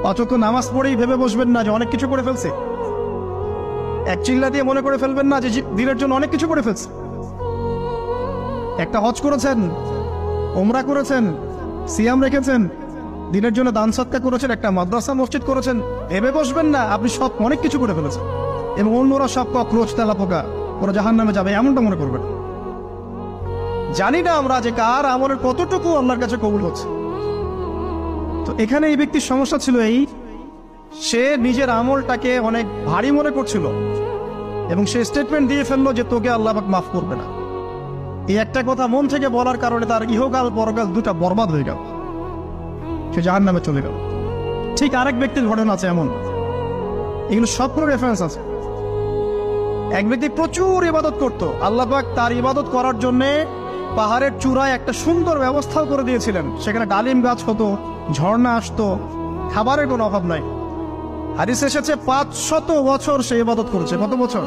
অচক্ষ নামাজ পড়েই ভেবে বসবেন না যে অনেক কিছু করে ফেলছে। এক চিল্লা দিয়ে মনে করে ফেলবেন না যে দিনের জন্য অনেক কিছু করে ফেলছে। একটা হজ করেছেন, ওমরা করেছেন, সিয়াম রেখেছেন, দিনের জন্য দান সৎকার করেছেন, একটা মাদ্রাসা মসজিদ করেছেন, ভেবে বসবেন না আপনি সব অনেক কিছু করে ফেলেছেন এবং অন্যরা সব কক্রোচ তেলাপোকা, ওরা জাহান্নামে যাবে এমনটা মনে করবেন। জানি না আমরা যে কার আমলের কতটুকু আল্লাহর কাছে কবুল হচ্ছে। তো এখানে এই ব্যক্তির সমস্যা ছিল সে নিজের আমলটাকে অনেক ভারী মনে করছিল এবং সে স্টেটমেন্ট দিয়ে ফেললো যে তোকে আল্লাহ পাক মাফ করবে না। এই একটা কথা মন থেকে বলার কারণে তার ইহকাল পরকাল দুটা বরবাদ হয়ে গেল, সে জাহান্নামে চলে গেল। ঠিক আরেক ব্যক্তির ঘটনা আছে এমন, এগুলো সবগুলো রেফারেন্স আছে। এক ব্যক্তি প্রচুর ইবাদত করত, আল্লাহ পাক তার ইবাদত করার জন্য পাহাড়ের চূড়ায় একটা সুন্দর ব্যবস্থাও করে দিয়েছিলেন। সেখানে ডালিম গাছ হতো, ঝর্ণা আসতো, খাবারের কোনো অভাব নাই। হাদিসে এসেছে 500 বছর সে ইবাদত করেছে। কত বছর?